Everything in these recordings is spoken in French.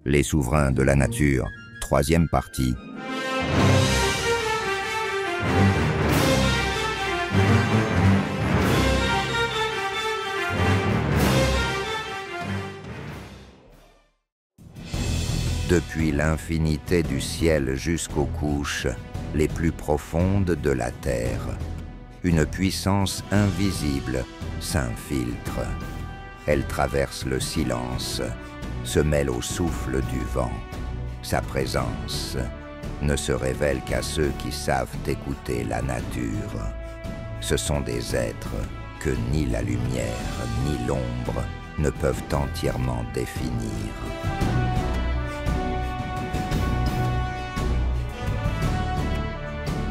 Les souverains de la nature, troisième partie. Depuis l'infinité du ciel jusqu'aux couches les plus profondes de la terre, une puissance invisible s'infiltre. Elle traverse le silence, se mêle au souffle du vent. Sa présence ne se révèle qu'à ceux qui savent écouter la nature. Ce sont des êtres que ni la lumière ni l'ombre ne peuvent entièrement définir.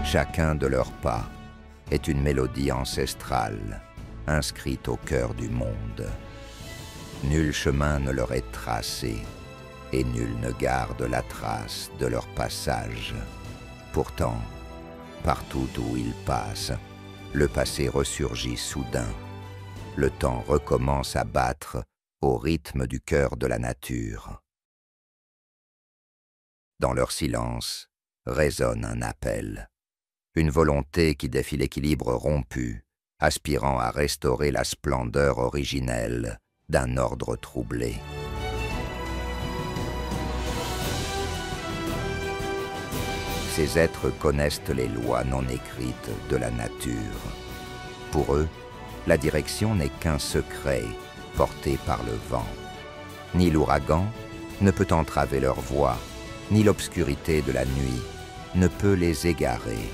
Chacun de leurs pas est une mélodie ancestrale, inscrite au cœur du monde. Nul chemin ne leur est tracé, et nul ne garde la trace de leur passage. Pourtant, partout où ils passent, le passé ressurgit soudain. Le temps recommence à battre au rythme du cœur de la nature. Dans leur silence résonne un appel. Une volonté qui défie l'équilibre rompu, aspirant à restaurer la splendeur originelle d'un ordre troublé. Ces êtres connaissent les lois non écrites de la nature. Pour eux, la direction n'est qu'un secret porté par le vent. Ni l'ouragan ne peut entraver leur voie, ni l'obscurité de la nuit ne peut les égarer.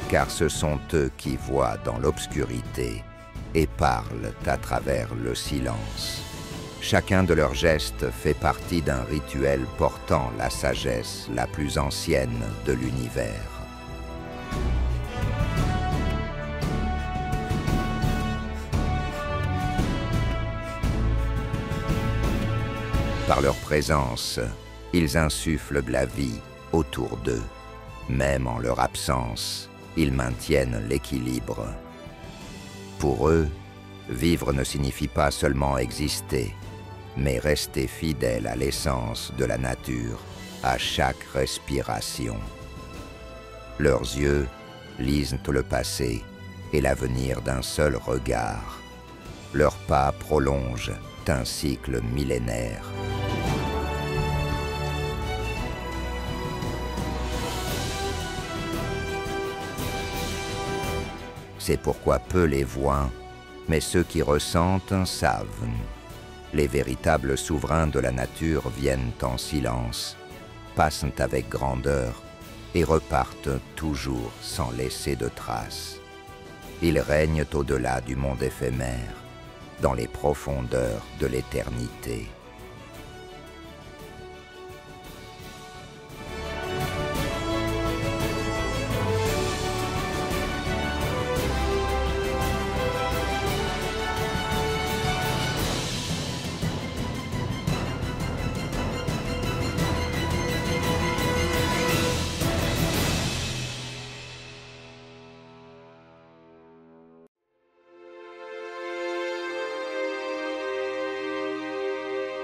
Car ce sont eux qui voient dans l'obscurité et parlent à travers le silence. Chacun de leurs gestes fait partie d'un rituel portant la sagesse la plus ancienne de l'univers. Par leur présence, ils insufflent la vie autour d'eux. Même en leur absence, ils maintiennent l'équilibre. Pour eux, vivre ne signifie pas seulement exister, mais rester fidèle à l'essence de la nature à chaque respiration. Leurs yeux lisent le passé et l'avenir d'un seul regard. Leurs pas prolongent un cycle millénaire. C'est pourquoi peu les voient, mais ceux qui ressentent savent. Les véritables souverains de la nature viennent en silence, passent avec grandeur et repartent toujours sans laisser de traces. Ils règnent au-delà du monde éphémère, dans les profondeurs de l'éternité.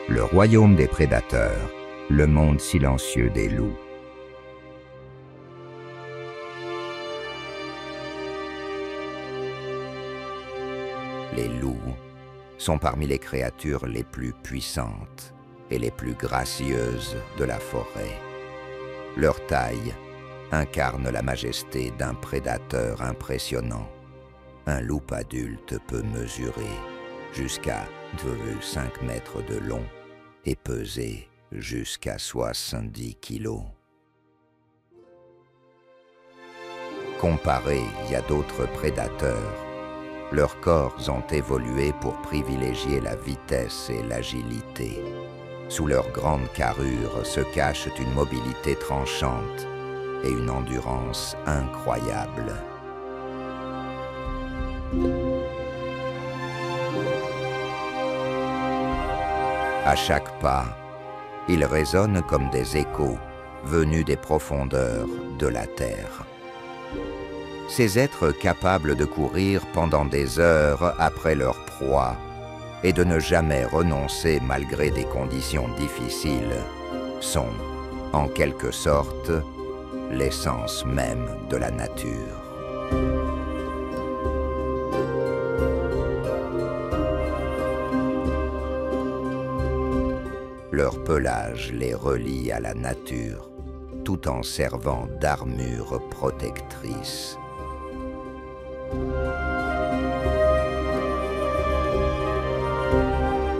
Le royaume des prédateurs, le monde silencieux des loups. Les loups sont parmi les créatures les plus puissantes et les plus gracieuses de la forêt. Leur taille incarne la majesté d'un prédateur impressionnant. Un loup adulte peut mesurer jusqu'à 2,5 mètres de long et peser jusqu'à 70 kilos. Comparés à d'autres prédateurs, leurs corps ont évolué pour privilégier la vitesse et l'agilité. Sous leur grande carrure se cachent une mobilité tranchante et une endurance incroyable. À chaque pas, ils résonnent comme des échos, venus des profondeurs de la terre. Ces êtres capables de courir pendant des heures après leur proie et de ne jamais renoncer malgré des conditions difficiles sont, en quelque sorte, l'essence même de la nature. Leur pelage les relie à la nature, tout en servant d'armure protectrice.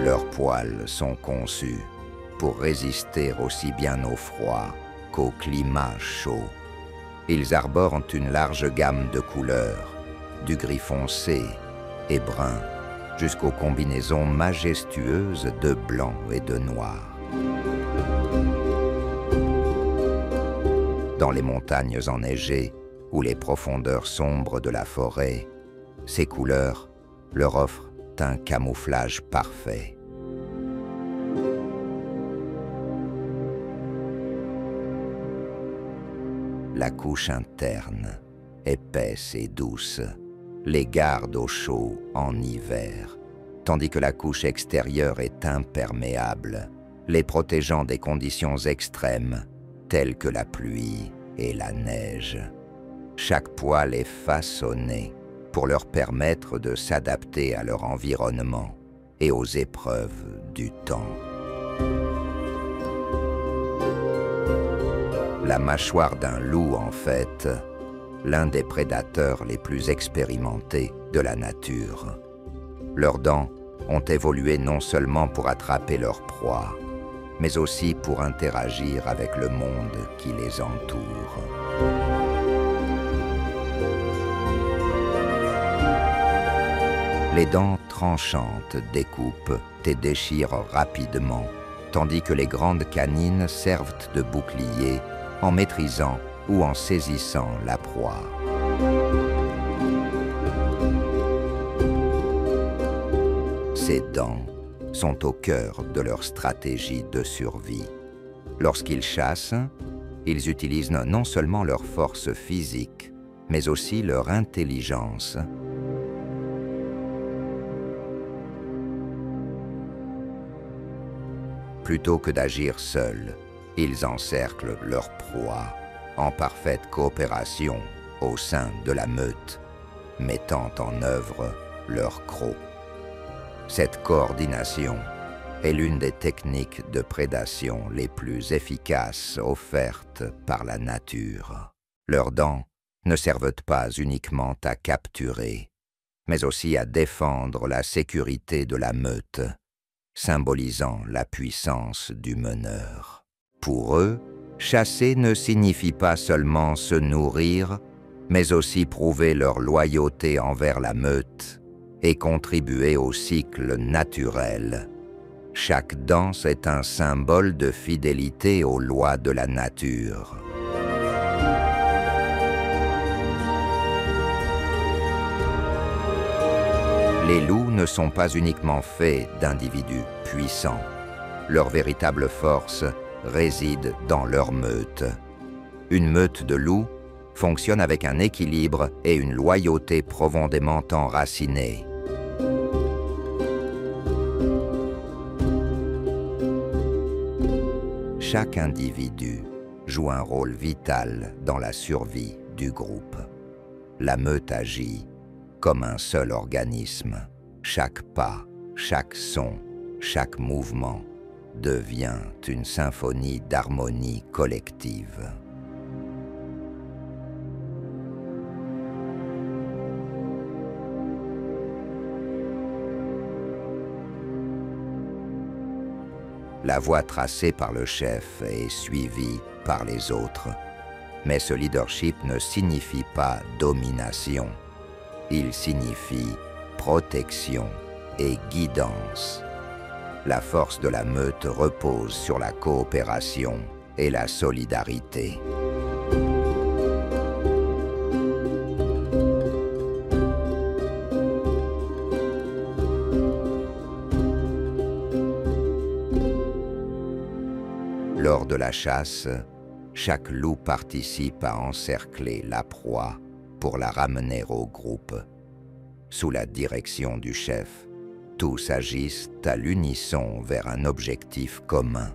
Leurs poils sont conçus pour résister aussi bien au froid qu'au climat chaud. Ils arborent une large gamme de couleurs, du gris foncé et brun jusqu'aux combinaisons majestueuses de blanc et de noir. Dans les montagnes enneigées ou les profondeurs sombres de la forêt, ces couleurs leur offrent un camouflage parfait. La couche interne, épaisse et douce, les garde au chaud en hiver, tandis que la couche extérieure est imperméable, les protégeant des conditions extrêmes telles que la pluie et la neige. Chaque poil est façonné pour leur permettre de s'adapter à leur environnement et aux épreuves du temps. La mâchoire d'un loup, en fait, l'un des prédateurs les plus expérimentés de la nature. Leurs dents ont évolué non seulement pour attraper leur proie, mais aussi pour interagir avec le monde qui les entoure. Les dents tranchantes découpent et déchirent rapidement, tandis que les grandes canines servent de bouclier en maîtrisant ou en saisissant la proie. Ces dents sont au cœur de leur stratégie de survie. Lorsqu'ils chassent, ils utilisent non seulement leur force physique, mais aussi leur intelligence. Plutôt que d'agir seuls, ils encerclent leur proie en parfaite coopération au sein de la meute, mettant en œuvre leur croc. Cette coordination est l'une des techniques de prédation les plus efficaces offertes par la nature. Leurs dents ne servent pas uniquement à capturer, mais aussi à défendre la sécurité de la meute, symbolisant la puissance du meneur. Pour eux, chasser ne signifie pas seulement se nourrir, mais aussi prouver leur loyauté envers la meute et contribuer au cycle naturel. Chaque danse est un symbole de fidélité aux lois de la nature. Les loups ne sont pas uniquement faits d'individus puissants. Leur véritable force réside dans leur meute. Une meute de loups fonctionne avec un équilibre et une loyauté profondément enracinés. Chaque individu joue un rôle vital dans la survie du groupe. La meute agit comme un seul organisme. Chaque pas, chaque son, chaque mouvement devient une symphonie d'harmonie collective. La voie tracée par le chef est suivie par les autres, mais ce leadership ne signifie pas domination. Il signifie protection et guidance. La force de la meute repose sur la coopération et la solidarité. Lors de la chasse, chaque loup participe à encercler la proie pour la ramener au groupe. Sous la direction du chef, tous agissent à l'unisson vers un objectif commun.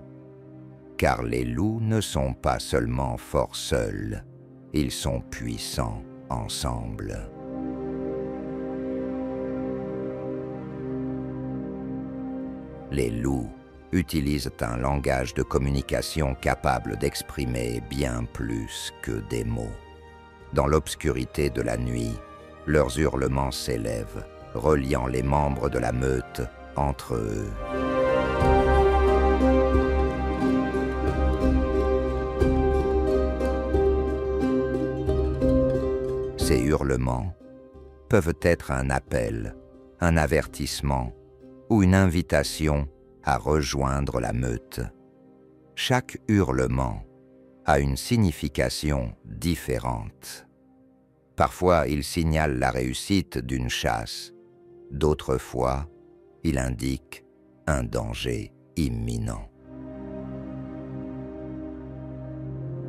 Car les loups ne sont pas seulement forts seuls, ils sont puissants ensemble. Les loups utilisent un langage de communication capable d'exprimer bien plus que des mots. Dans l'obscurité de la nuit, leurs hurlements s'élèvent, reliant les membres de la meute entre eux. Ces hurlements peuvent être un appel, un avertissement ou une invitation à rejoindre la meute. Chaque hurlement a une signification différente. Parfois, il signale la réussite d'une chasse. D'autres fois, il indique un danger imminent.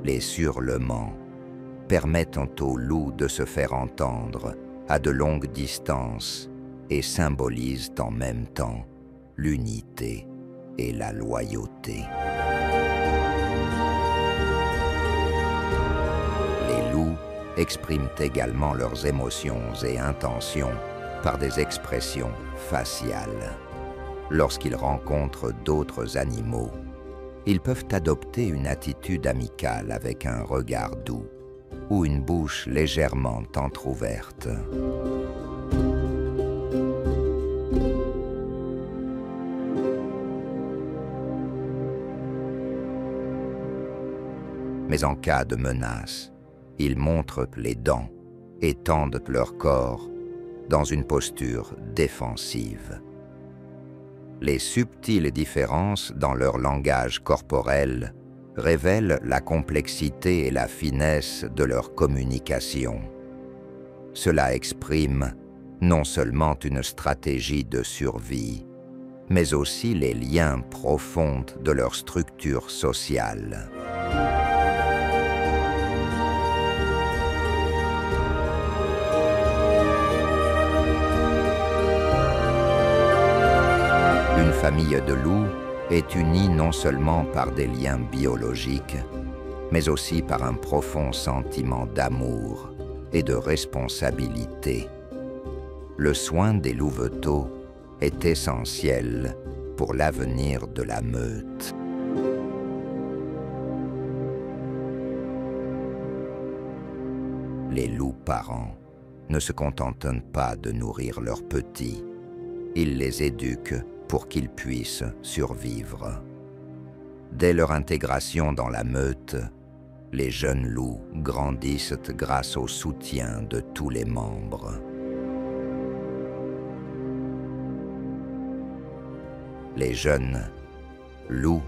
Les hurlements permettent aux loups de se faire entendre à de longues distances et symbolisent en même temps l'unité et la loyauté. Les loups expriment également leurs émotions et intentions par des expressions faciales. Lorsqu'ils rencontrent d'autres animaux, ils peuvent adopter une attitude amicale avec un regard doux ou une bouche légèrement entr'ouverte. Mais en cas de menace, ils montrent les dents et tendent leur corps dans une posture défensive. Les subtiles différences dans leur langage corporel révèlent la complexité et la finesse de leur communication. Cela exprime non seulement une stratégie de survie, mais aussi les liens profonds de leur structure sociale. Une famille de loups est unie non seulement par des liens biologiques, mais aussi par un profond sentiment d'amour et de responsabilité. Le soin des louveteaux est essentiel pour l'avenir de la meute. Les loups parents ne se contentent pas de nourrir leurs petits, ils les éduquent pour qu'ils puissent survivre. Dès leur intégration dans la meute, les jeunes loups grandissent grâce au soutien de tous les membres. Les jeunes loups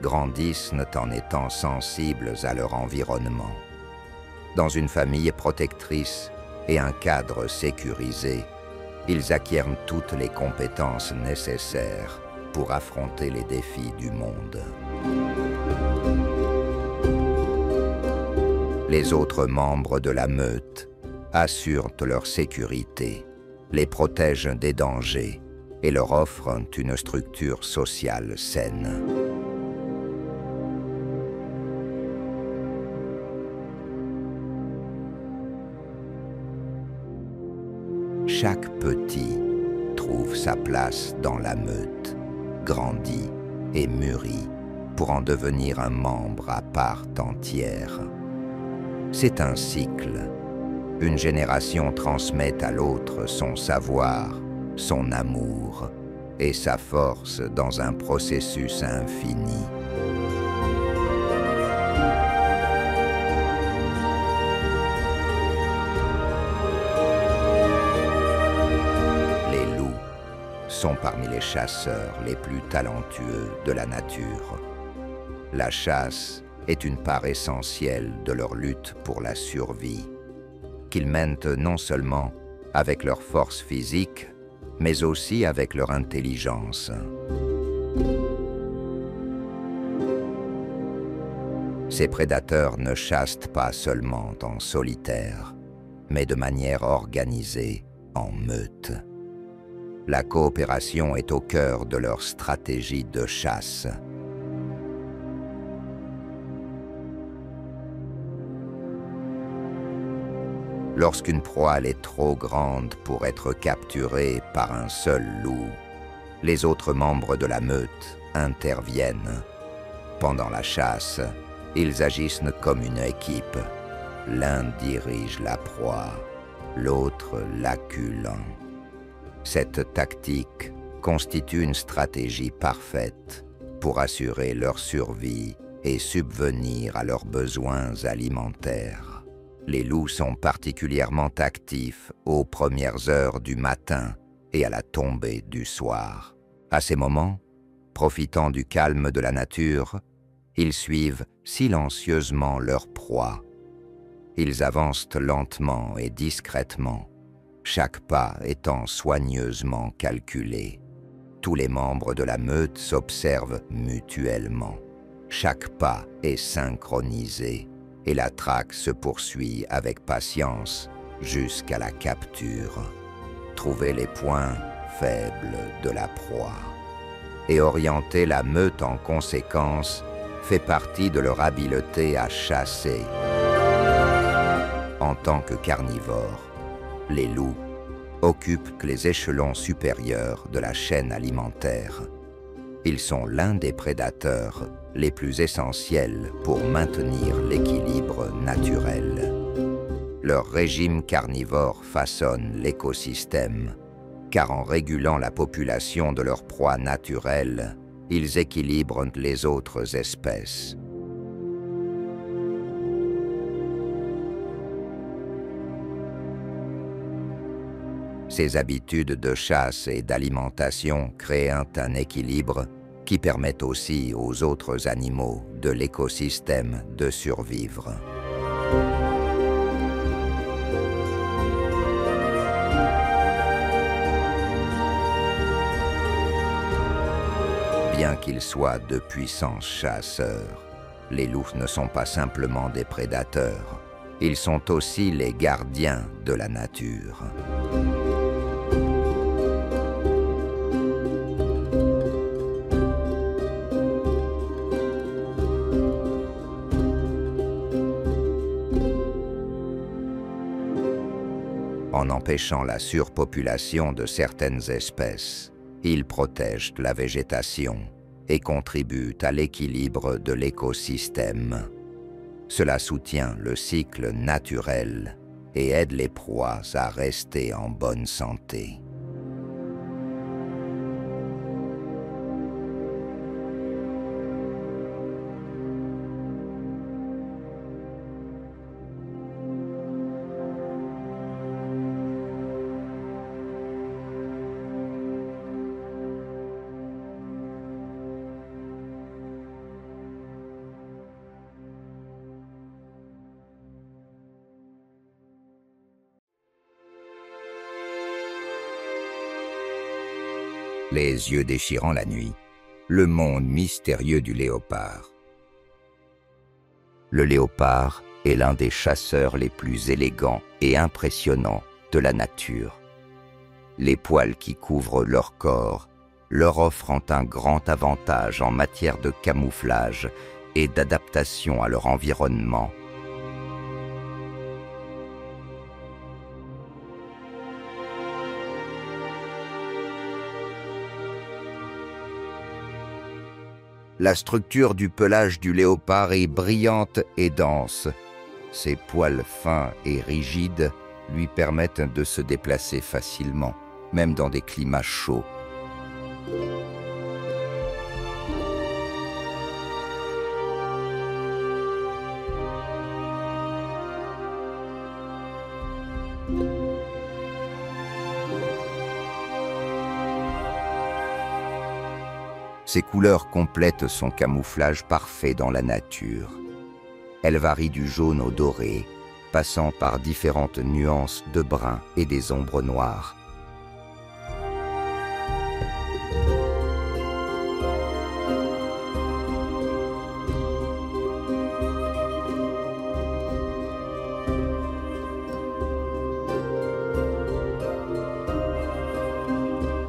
grandissent en étant sensibles à leur environnement. Dans une famille protectrice et un cadre sécurisé, ils acquièrent toutes les compétences nécessaires pour affronter les défis du monde. Les autres membres de la meute assurent leur sécurité, les protègent des dangers et leur offrent une structure sociale saine. Chaque petit trouve sa place dans la meute, grandit et mûrit pour en devenir un membre à part entière. C'est un cycle. Une génération transmet à l'autre son savoir, son amour et sa force dans un processus infini. Sont parmi les chasseurs les plus talentueux de la nature. La chasse est une part essentielle de leur lutte pour la survie, qu'ils mènent non seulement avec leur force physique, mais aussi avec leur intelligence. Ces prédateurs ne chassent pas seulement en solitaire, mais de manière organisée, en meute. La coopération est au cœur de leur stratégie de chasse. Lorsqu'une proie est trop grande pour être capturée par un seul loup, les autres membres de la meute interviennent. Pendant la chasse, ils agissent comme une équipe. L'un dirige la proie, l'autre l'accule. Cette tactique constitue une stratégie parfaite pour assurer leur survie et subvenir à leurs besoins alimentaires. Les loups sont particulièrement actifs aux premières heures du matin et à la tombée du soir. À ces moments, profitant du calme de la nature, ils suivent silencieusement leur proie. Ils avancent lentement et discrètement, chaque pas étant soigneusement calculé. Tous les membres de la meute s'observent mutuellement. Chaque pas est synchronisé et la traque se poursuit avec patience jusqu'à la capture. Trouver les points faibles de la proie et orienter la meute en conséquence fait partie de leur habileté à chasser. En tant que carnivores, les loups occupent les échelons supérieurs de la chaîne alimentaire. Ils sont l'un des prédateurs les plus essentiels pour maintenir l'équilibre naturel. Leur régime carnivore façonne l'écosystème, car en régulant la population de leur proie naturelle, ils équilibrent les autres espèces. Ces habitudes de chasse et d'alimentation créent un équilibre qui permet aussi aux autres animaux de l'écosystème de survivre. Bien qu'ils soient de puissants chasseurs, les loups ne sont pas simplement des prédateurs, ils sont aussi les gardiens de la nature. En empêchant la surpopulation de certaines espèces, ils protègent la végétation et contribuent à l'équilibre de l'écosystème. Cela soutient le cycle naturel et aide les proies à rester en bonne santé. Les yeux déchirant la nuit, le monde mystérieux du léopard. Le léopard est l'un des chasseurs les plus élégants et impressionnants de la nature. Les poils qui couvrent leur corps leur offrent un grand avantage en matière de camouflage et d'adaptation à leur environnement. La structure du pelage du léopard est brillante et dense. Ses poils fins et rigides lui permettent de se déplacer facilement, même dans des climats chauds. Ces couleurs complètent son camouflage parfait dans la nature. Elles varient du jaune au doré, passant par différentes nuances de brun et des ombres noires.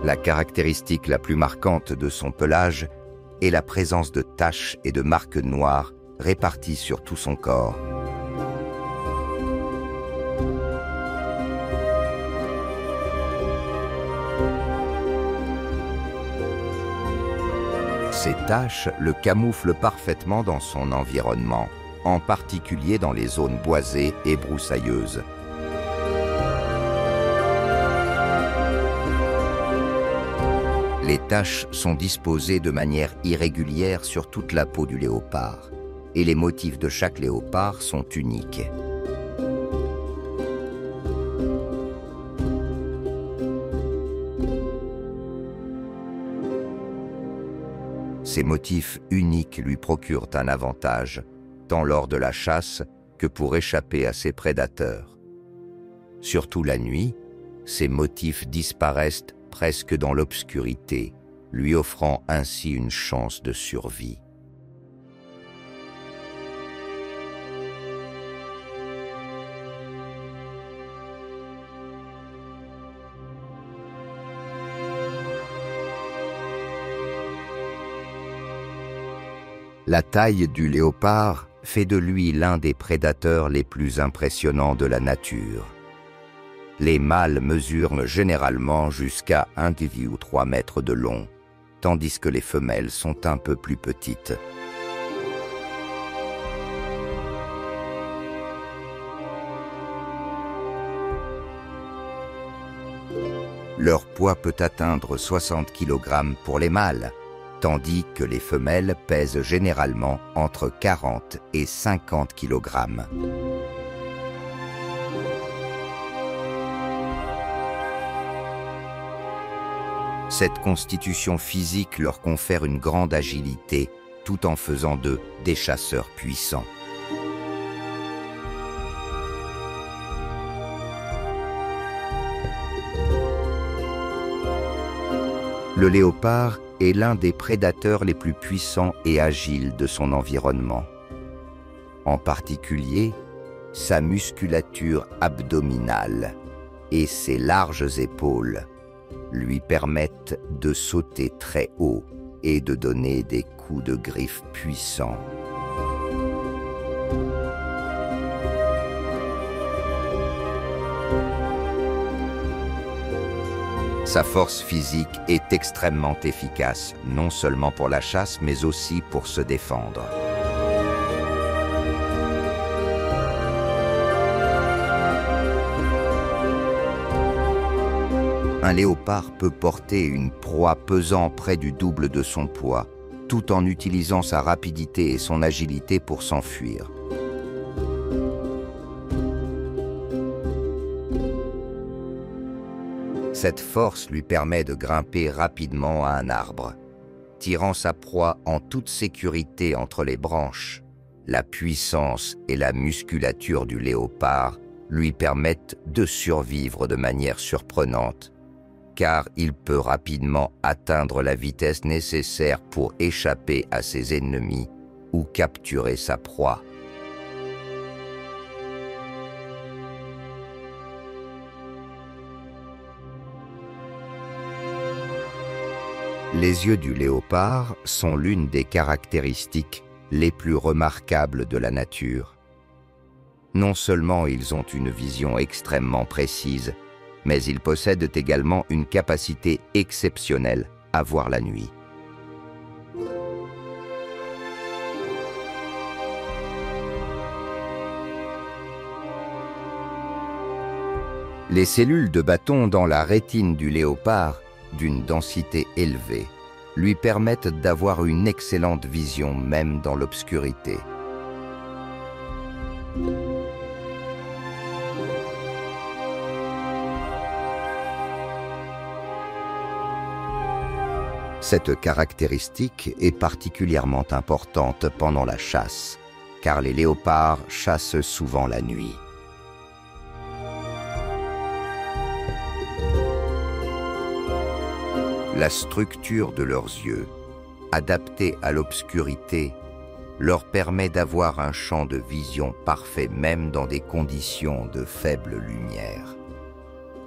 La caractéristique la plus marquante de son pelage est la présence de taches et de marques noires réparties sur tout son corps. Ces taches le camouflent parfaitement dans son environnement, en particulier dans les zones boisées et broussailleuses. Les taches sont disposées de manière irrégulière sur toute la peau du léopard, et les motifs de chaque léopard sont uniques. Ces motifs uniques lui procurent un avantage, tant lors de la chasse que pour échapper à ses prédateurs. Surtout la nuit, ces motifs disparaissent presque dans l'obscurité, lui offrant ainsi une chance de survie. La taille du léopard fait de lui l'un des prédateurs les plus impressionnants de la nature. Les mâles mesurent généralement jusqu'à 1,2 ou 3 mètres de long, tandis que les femelles sont un peu plus petites. Leur poids peut atteindre 60 kg pour les mâles, tandis que les femelles pèsent généralement entre 40 et 50 kg. Cette constitution physique leur confère une grande agilité, tout en faisant d'eux des chasseurs puissants. Le léopard est l'un des prédateurs les plus puissants et agiles de son environnement. En particulier, sa musculature abdominale et ses larges épaules lui permettent de sauter très haut et de donner des coups de griffe puissants. Sa force physique est extrêmement efficace, non seulement pour la chasse, mais aussi pour se défendre. Un léopard peut porter une proie pesant près du double de son poids, tout en utilisant sa rapidité et son agilité pour s'enfuir. Cette force lui permet de grimper rapidement à un arbre, tirant sa proie en toute sécurité entre les branches. La puissance et la musculature du léopard lui permettent de survivre de manière surprenante, car il peut rapidement atteindre la vitesse nécessaire pour échapper à ses ennemis ou capturer sa proie. Les yeux du léopard sont l'une des caractéristiques les plus remarquables de la nature. Non seulement ils ont une vision extrêmement précise, mais ils possèdent également une capacité exceptionnelle à voir la nuit. Les cellules de bâton dans la rétine du léopard, d'une densité élevée, lui permettent d'avoir une excellente vision même dans l'obscurité. Cette caractéristique est particulièrement importante pendant la chasse, car les léopards chassent souvent la nuit. La structure de leurs yeux, adaptée à l'obscurité, leur permet d'avoir un champ de vision parfait même dans des conditions de faible lumière.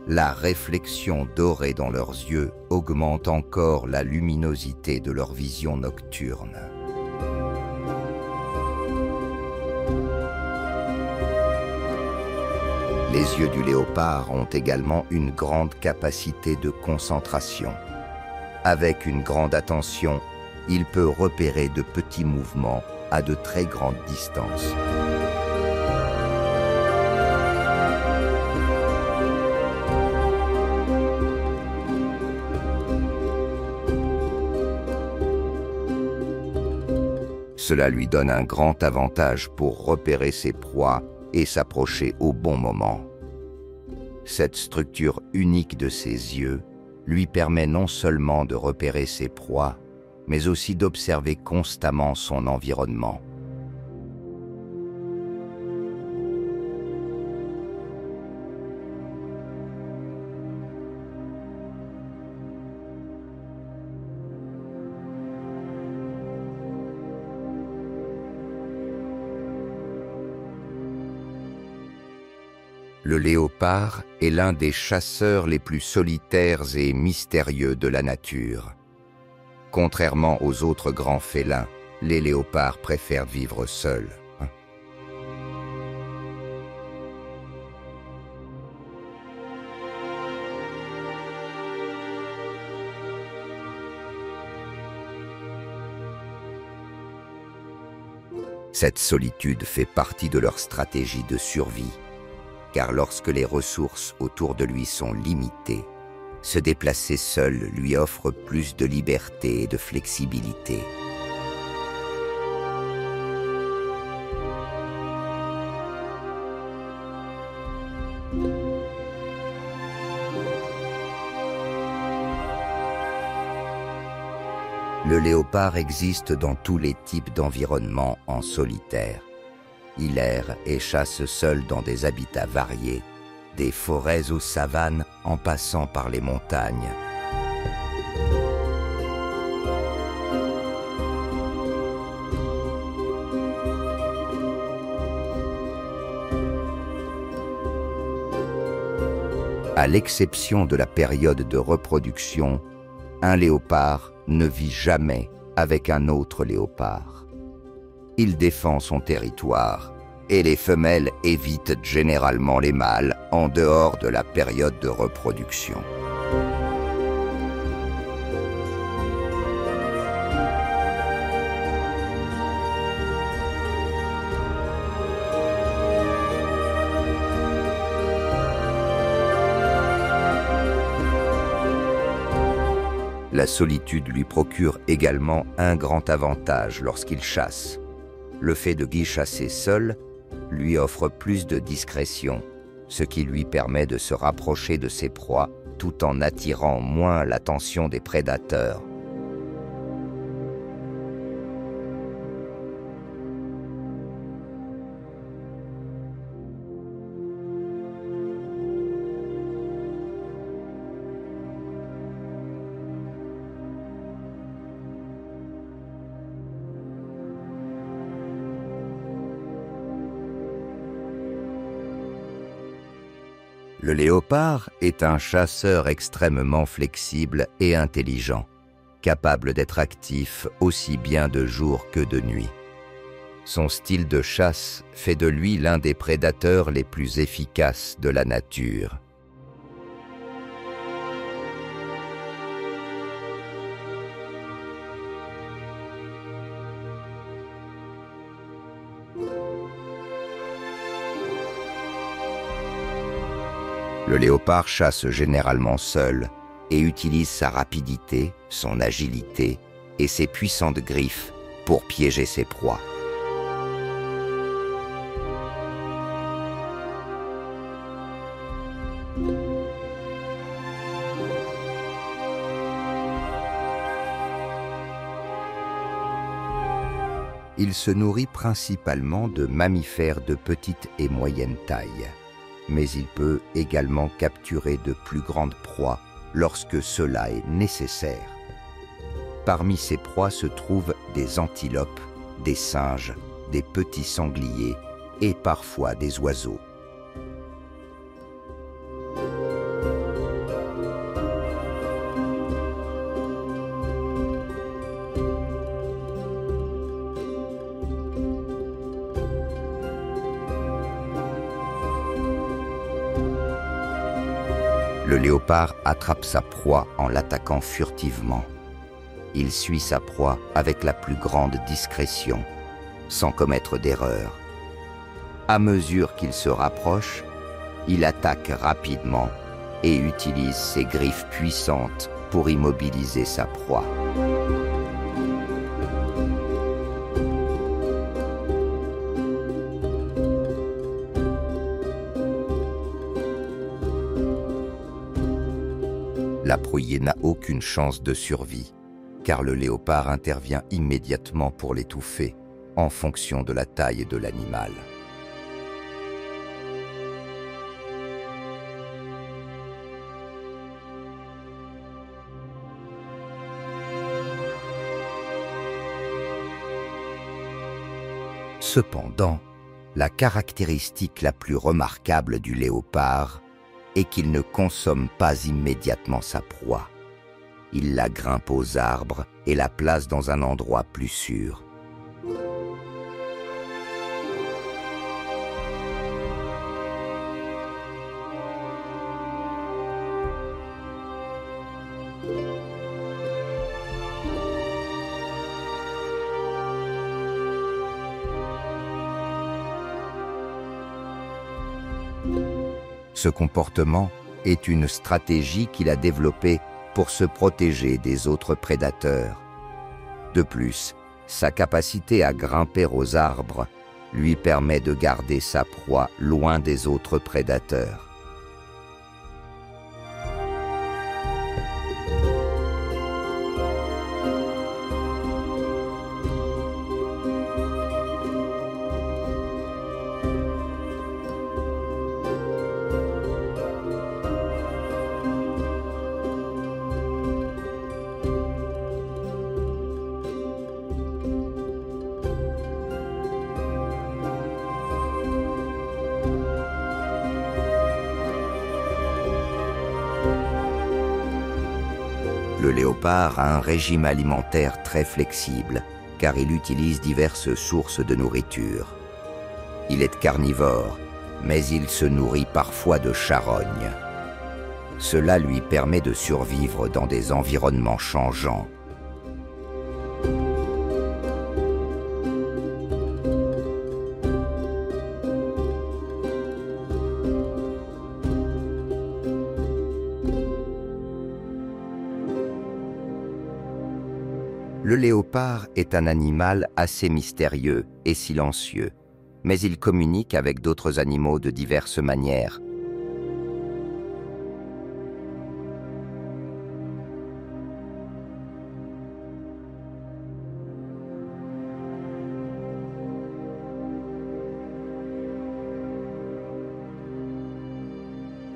la réflexion dorée dans leurs yeux augmente encore la luminosité de leur vision nocturne. Les yeux du léopard ont également une grande capacité de concentration. Avec une grande attention, il peut repérer de petits mouvements à de très grandes distances. Cela lui donne un grand avantage pour repérer ses proies et s'approcher au bon moment. Cette structure unique de ses yeux lui permet non seulement de repérer ses proies, mais aussi d'observer constamment son environnement. Le léopard est l'un des chasseurs les plus solitaires et mystérieux de la nature. Contrairement aux autres grands félins, les léopards préfèrent vivre seuls. Cette solitude fait partie de leur stratégie de survie, car lorsque les ressources autour de lui sont limitées, se déplacer seul lui offre plus de liberté et de flexibilité. Le léopard existe dans tous les types d'environnements en solitaire. Il erre et chasse seul dans des habitats variés, des forêts aux savanes en passant par les montagnes. À l'exception de la période de reproduction, un léopard ne vit jamais avec un autre léopard. Il défend son territoire et les femelles évitent généralement les mâles en dehors de la période de reproduction. La solitude lui procure également un grand avantage lorsqu'il chasse. Le fait de chasser seul lui offre plus de discrétion, ce qui lui permet de se rapprocher de ses proies tout en attirant moins l'attention des prédateurs. Le léopard est un chasseur extrêmement flexible et intelligent, capable d'être actif aussi bien de jour que de nuit. Son style de chasse fait de lui l'un des prédateurs les plus efficaces de la nature. Le léopard chasse généralement seul et utilise sa rapidité, son agilité et ses puissantes griffes pour piéger ses proies. Il se nourrit principalement de mammifères de petite et moyenne taille, mais il peut également capturer de plus grandes proies lorsque cela est nécessaire. Parmi ces proies se trouvent des antilopes, des singes, des petits sangliers et parfois des oiseaux. Le léopard attrape sa proie en l'attaquant furtivement. Il suit sa proie avec la plus grande discrétion, sans commettre d'erreur. À mesure qu'il se rapproche, il attaque rapidement et utilise ses griffes puissantes pour immobiliser sa proie. La prouillée n'a aucune chance de survie, car le léopard intervient immédiatement pour l'étouffer, en fonction de la taille de l'animal. Cependant, la caractéristique la plus remarquable du léopard est qu'il ne consomme pas immédiatement sa proie. Il la grimpe aux arbres et la place dans un endroit plus sûr. Ce comportement est une stratégie qu'il a développée pour se protéger des autres prédateurs. De plus, sa capacité à grimper aux arbres lui permet de garder sa proie loin des autres prédateurs. Le léopard a un régime alimentaire très flexible, car il utilise diverses sources de nourriture. Il est carnivore, mais il se nourrit parfois de charognes. Cela lui permet de survivre dans des environnements changeants. Le léopard est un animal assez mystérieux et silencieux, mais il communique avec d'autres animaux de diverses manières.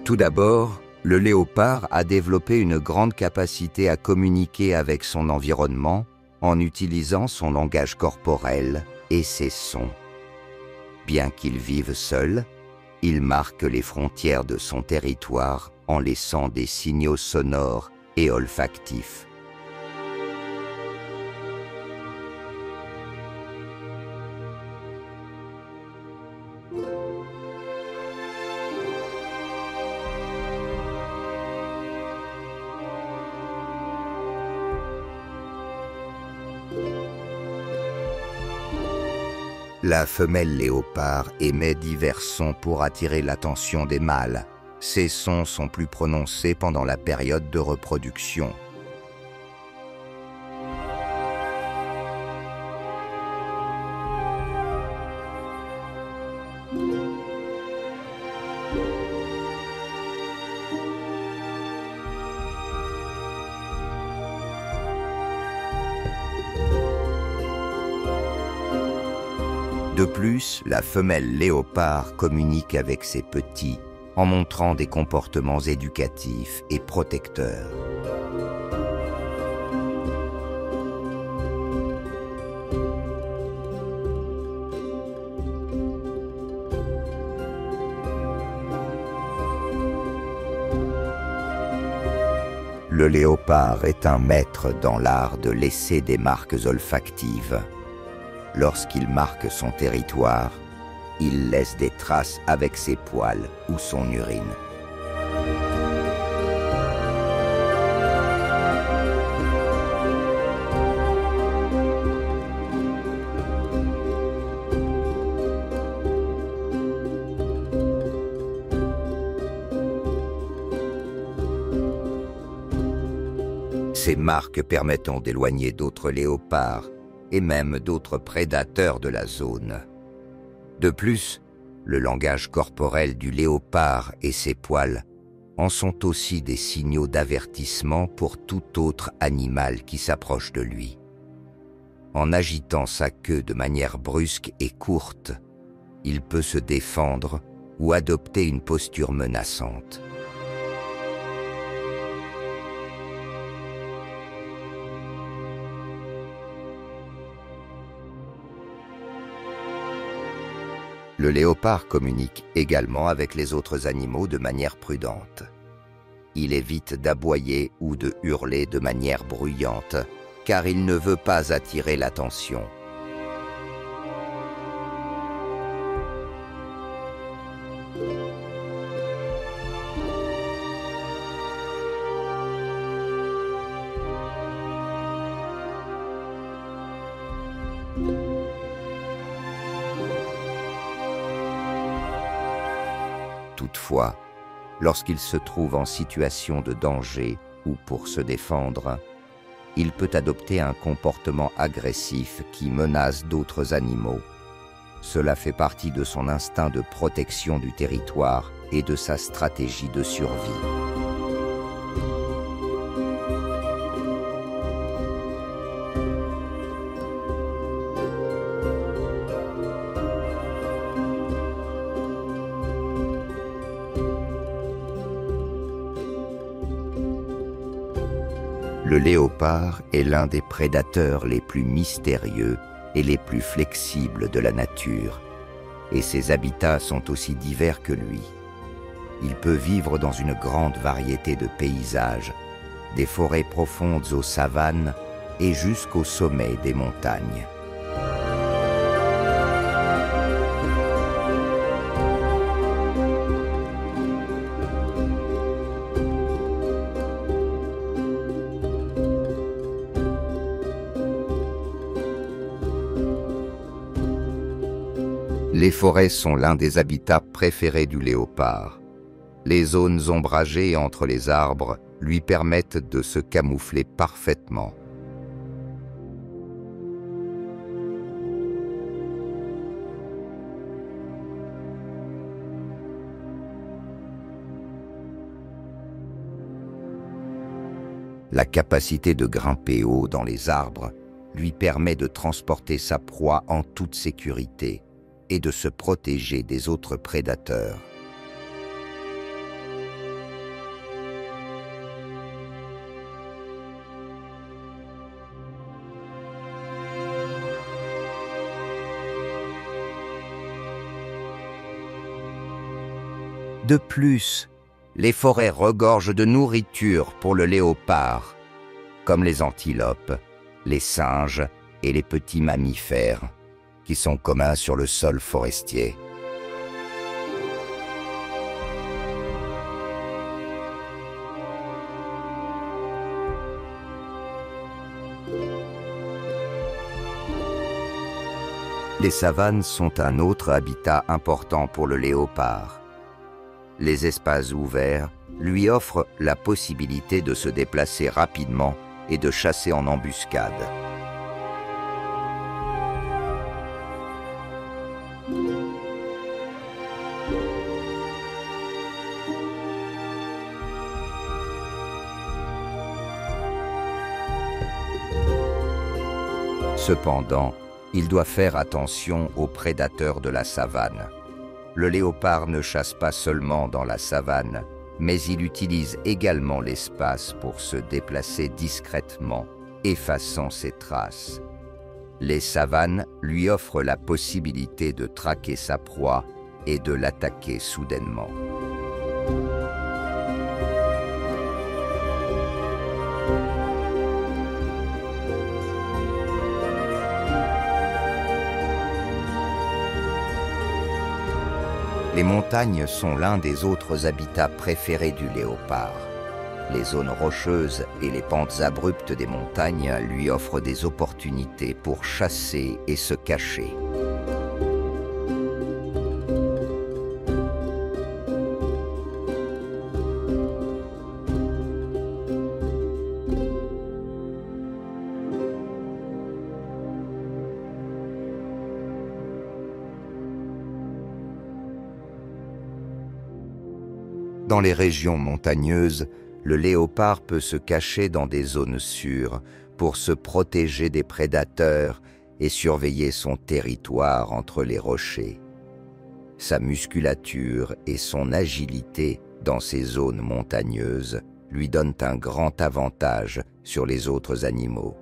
Tout d'abord, le léopard a développé une grande capacité à communiquer avec son environnement en utilisant son langage corporel et ses sons. Bien qu'il vive seul, il marque les frontières de son territoire en laissant des signaux sonores et olfactifs. La femelle léopard émet divers sons pour attirer l'attention des mâles. Ces sons sont plus prononcés pendant la période de reproduction. De plus, la femelle léopard communique avec ses petits en montrant des comportements éducatifs et protecteurs. Le léopard est un maître dans l'art de laisser des marques olfactives. Lorsqu'il marque son territoire, il laisse des traces avec ses poils ou son urine. ces marques permettant d'éloigner d'autres léopards et même d'autres prédateurs de la zone. De plus, le langage corporel du léopard et ses poils en sont aussi des signaux d'avertissement pour tout autre animal qui s'approche de lui. En agitant sa queue de manière brusque et courte, il peut se défendre ou adopter une posture menaçante. Le léopard communique également avec les autres animaux de manière prudente. Il évite d'aboyer ou de hurler de manière bruyante, car il ne veut pas attirer l'attention. Toutefois, lorsqu'il se trouve en situation de danger ou pour se défendre, il peut adopter un comportement agressif qui menace d'autres animaux. Cela fait partie de son instinct de protection du territoire et de sa stratégie de survie. Le léopard est l'un des prédateurs les plus mystérieux et les plus flexibles de la nature, et ses habitats sont aussi divers que lui. Il peut vivre dans une grande variété de paysages, des forêts profondes aux savanes et jusqu'au sommet des montagnes. Les forêts sont l'un des habitats préférés du léopard. Les zones ombragées entre les arbres lui permettent de se camoufler parfaitement. La capacité de grimper haut dans les arbres lui permet de transporter sa proie en toute sécurité et de se protéger des autres prédateurs. De plus, les forêts regorgent de nourriture pour le léopard, comme les antilopes, les singes et les petits mammifères, qui sont communs sur le sol forestier. Les savanes sont un autre habitat important pour le léopard. Les espaces ouverts lui offrent la possibilité de se déplacer rapidement et de chasser en embuscade. Cependant, il doit faire attention aux prédateurs de la savane. Le léopard ne chasse pas seulement dans la savane, mais il utilise également l'espace pour se déplacer discrètement, effaçant ses traces. Les savanes lui offrent la possibilité de traquer sa proie et de l'attaquer soudainement. Les montagnes sont l'un des autres habitats préférés du léopard. Les zones rocheuses et les pentes abruptes des montagnes lui offrent des opportunités pour chasser et se cacher. Dans les régions montagneuses, le léopard peut se cacher dans des zones sûres pour se protéger des prédateurs et surveiller son territoire entre les rochers. Sa musculature et son agilité dans ces zones montagneuses lui donnent un grand avantage sur les autres animaux.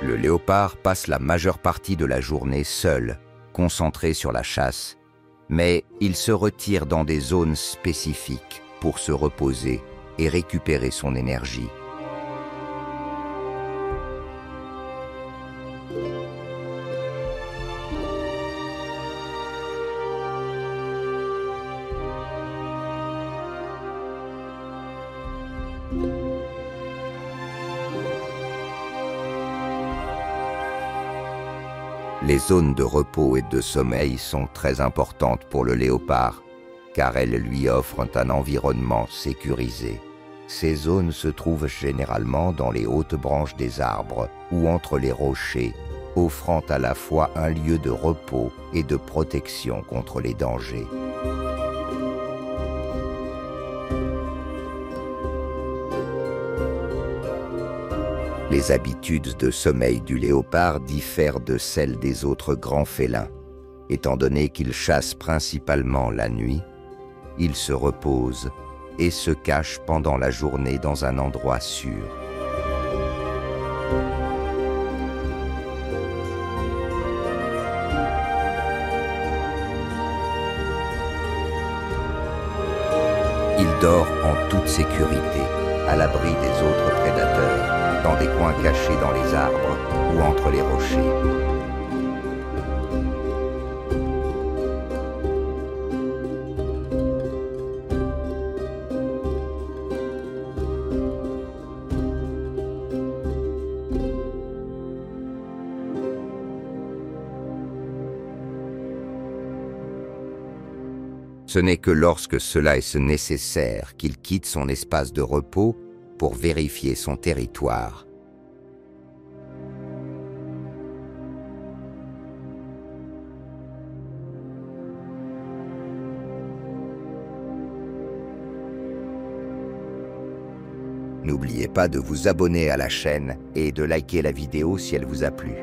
Le léopard passe la majeure partie de la journée seul, concentré sur la chasse, mais il se retire dans des zones spécifiques pour se reposer et récupérer son énergie. Les zones de repos et de sommeil sont très importantes pour le léopard, car elles lui offrent un environnement sécurisé. Ces zones se trouvent généralement dans les hautes branches des arbres ou entre les rochers, offrant à la fois un lieu de repos et de protection contre les dangers. Les habitudes de sommeil du léopard diffèrent de celles des autres grands félins. Étant donné qu'il chasse principalement la nuit, il se repose et se cache pendant la journée dans un endroit sûr. Il dort en toute sécurité, à l'abri des autres prédateurs, dans des coins cachés dans les arbres ou entre les rochers. Ce n'est que lorsque cela est nécessaire qu'il quitte son espace de repos pour vérifier son territoire. N'oubliez pas de vous abonner à la chaîne et de liker la vidéo si elle vous a plu.